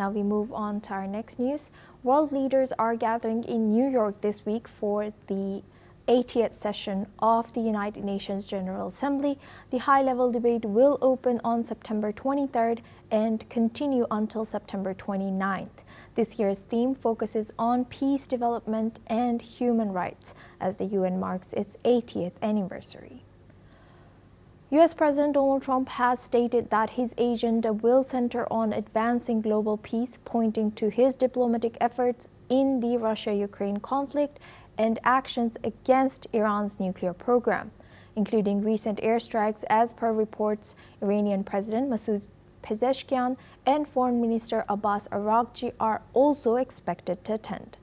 Now we move on to our next news. World leaders are gathering in New York this week for the 80th session of the United Nations General Assembly. The high-level debate will open on September 23rd and continue until September 29th. This year's theme focuses on peace, development, and human rights as the UN marks its 80th anniversary. U.S. President Donald Trump has stated that his agenda will center on advancing global peace, pointing to his diplomatic efforts in the Russia-Ukraine conflict and actions against Iran's nuclear program, including recent airstrikes. As per reports, Iranian President Masoud Pezeshkian and Foreign Minister Abbas Araghchi are also expected to attend.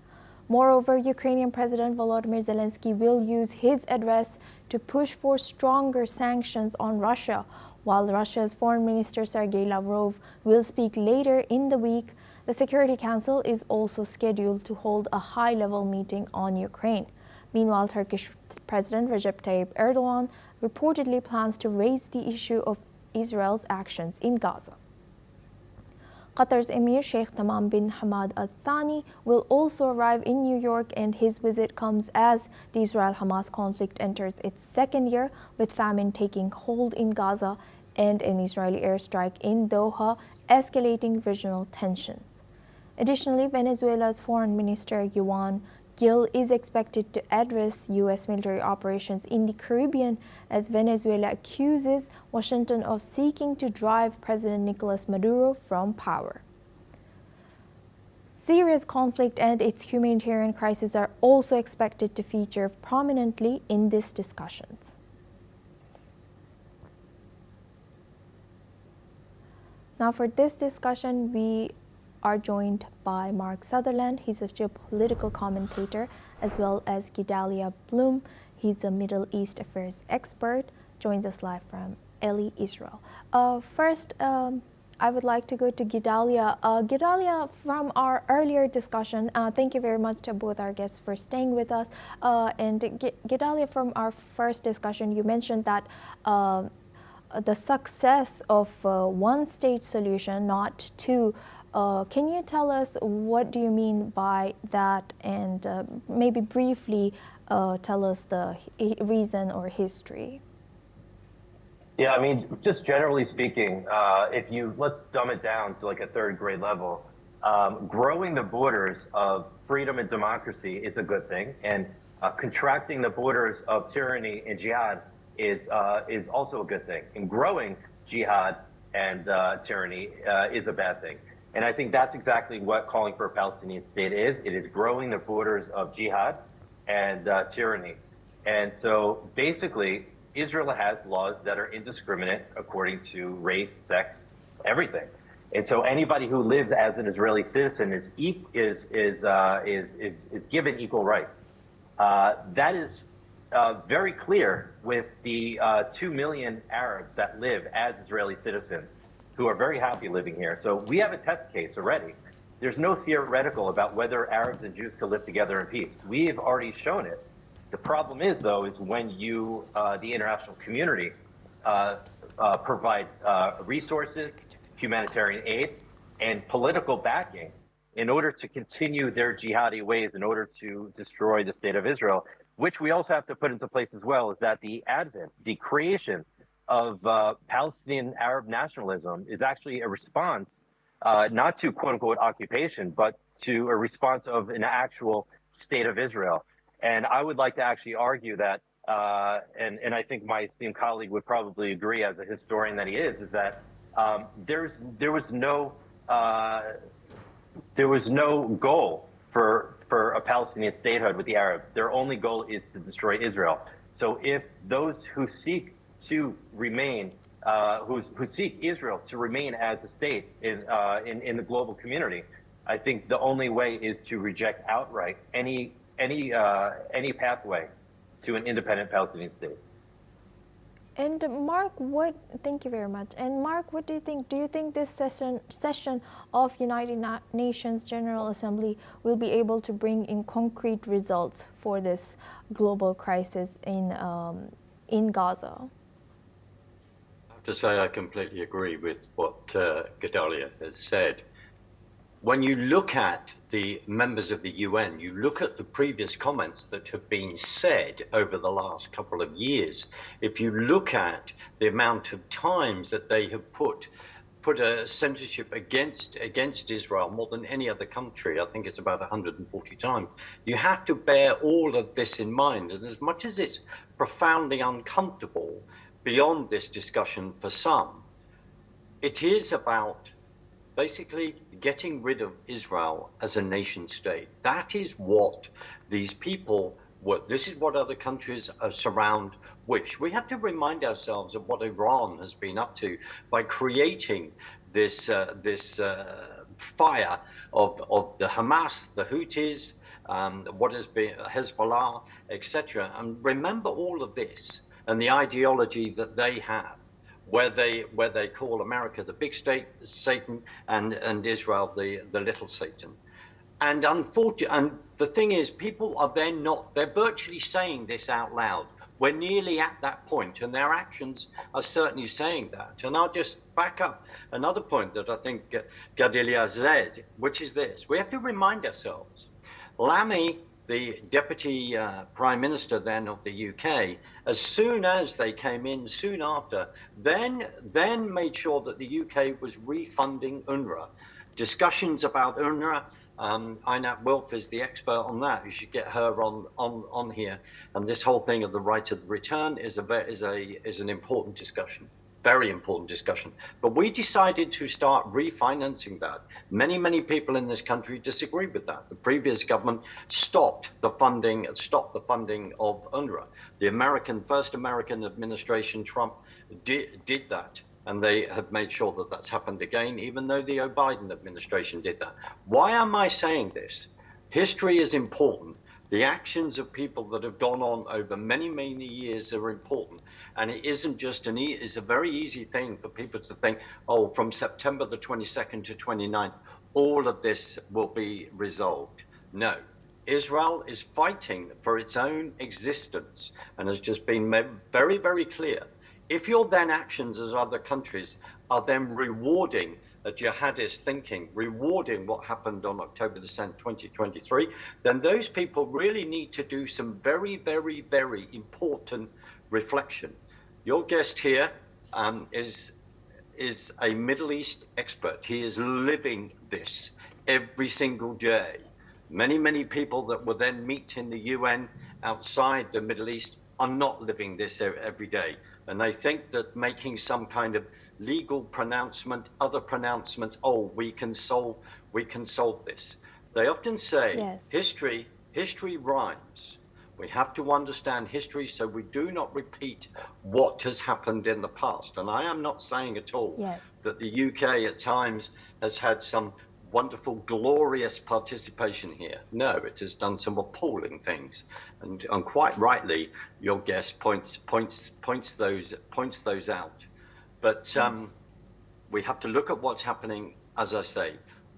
Moreover, Ukrainian President Volodymyr Zelensky will use his address to push for stronger sanctions on Russia, while Russia's Foreign Minister Sergei Lavrov will speak later in the week. The Security Council is also scheduled to hold a high-level meeting on Ukraine. Meanwhile, Turkish President Recep Tayyip Erdogan reportedly plans to raise the issue of Israel's actions in Gaza. Qatar's Emir Sheikh Tamam bin Hamad Al Thani will also arrive in New York, and his visit comes as the Israel-Hamas conflict enters its second year, with famine taking hold in Gaza and an Israeli airstrike in Doha escalating regional tensions. Additionally, Venezuela's Foreign Minister Juan Gil is expected to address U.S. military operations in the Caribbean as Venezuela accuses Washington of seeking to drive President Nicolas Maduro from power. Syria's conflict and its humanitarian crisis are also expected to feature prominently in these discussions. Now, for this discussion, we are joined by Mark Sutherland. He's a geopolitical commentator, as well as Gedalia Bloom. He's a Middle East affairs expert, joins us live from Eli, Israel. First, I would like to go to Gedalia. Gedalia, from our earlier discussion, thank you very much to both our guests for staying with us. And Gedalia, from our first discussion, you mentioned that the success of one-state solution, not two. Can you tell us what do you mean by that, and maybe briefly tell us the reason or history? Yeah, I mean, just generally speaking, let's dumb it down to like a third grade level, growing the borders of freedom and democracy is a good thing, and contracting the borders of tyranny and jihad is also a good thing. And growing jihad and tyranny is a bad thing. And I think that's exactly what calling for a Palestinian state is. It is growing the borders of jihad and tyranny. And so basically, Israel has laws that are indiscriminate according to race, sex, everything. And so anybody who lives as an Israeli citizen is given equal rights. That is very clear with the 2 million Arabs that live as Israeli citizens, who are very happy living here. So we have a test case already. There's no theoretical about whether Arabs and Jews can live together in peace. We have already shown it. The problem is, though, is when you, the international community, provide resources, humanitarian aid, and political backing in order to continue their jihadi ways, in order to destroy the state of Israel, which we also have to put into place as well, is that the advent, the creation of Palestinian Arab nationalism is actually a response, not to quote unquote occupation, but to a response of an actual state of Israel. And I would like to actually argue that, and I think my esteemed colleague would probably agree as a historian that he is that there was no goal for a Palestinian statehood with the Arabs. Their only goal is to destroy Israel. So if those who seek to remain, who seek Israel to remain as a state in the global community, I think the only way is to reject outright any pathway to an independent Palestinian state. And Mark, thank you very much. And Mark, what do you think? Do you think this session of United Nations General Assembly will be able to bring in concrete results for this global crisis in Gaza? I have to say I completely agree with what Gedalia has said. when you look at the members of the UN, you look at the previous comments that have been said over the last couple of years. If you look at the amount of times that they have put a censorship against Israel more than any other country, I think it's about 140 times. You have to bear all of this in mind. And as much as it's profoundly uncomfortable beyond this discussion for some, it is about basically getting rid of Israel as a nation state. That is what these people, this is what other countries surround wish. We have to remind ourselves of what Iran has been up to by creating this fire of the Hamas, the Houthis, what has been Hezbollah, etc. And remember all of this and the ideology that they have, where they call America the big state, Satan, and Israel the little Satan. And the thing is, people are they're virtually saying this out loud. We're nearly at that point, and their actions are certainly saying that. And I'll just back up another point that I think Gadilia said, which is this. We have to remind ourselves, Lamy, the deputy prime minister then of the UK, as soon as they came in, soon after, then made sure that the UK was refunding UNRWA. Discussions about UNRWA, Einat Wilf is the expert on that. You should get her on here. And this whole thing of the right of return is an important discussion. Very important discussion. But we decided to start refinancing that. Many people in this country disagree with that. The previous government stopped the funding of UNRWA. The first American administration, Trump, did that. And they have made sure that that's happened again, even though the Biden administration did that. Why am I saying this? History is important. The actions of people that have gone on over many years are important. And it isn't just it's a very easy thing for people to think, oh, from September the 22nd to 29th, all of this will be resolved. No, Israel is fighting for its own existence and has just been very clear. If your then actions as other countries are then rewarding a jihadist thinking, rewarding what happened on October the 7th, 2023, then those people really need to do some very important reflection. Your guest here is a Middle East expert. He is living this every single day. Many people that will then meet in the UN outside the Middle East are not living this every day. And they think that making some kind of legal pronouncement, other pronouncements, oh, we can solve this. They often say, yes, history rhymes. We have to understand history so we do not repeat what has happened in the past. And I am not saying at all, yes, that the UK at times has had some wonderful, glorious participation here. No, it has done some appalling things, and quite rightly, your guest points those out. But yes, we have to look at what's happening, as I say,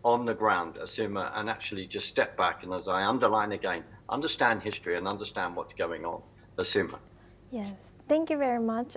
on the ground, Asuma, and actually just step back and, as I underline again, understand history and understand what's going on. Asuma. Yes, thank you very much.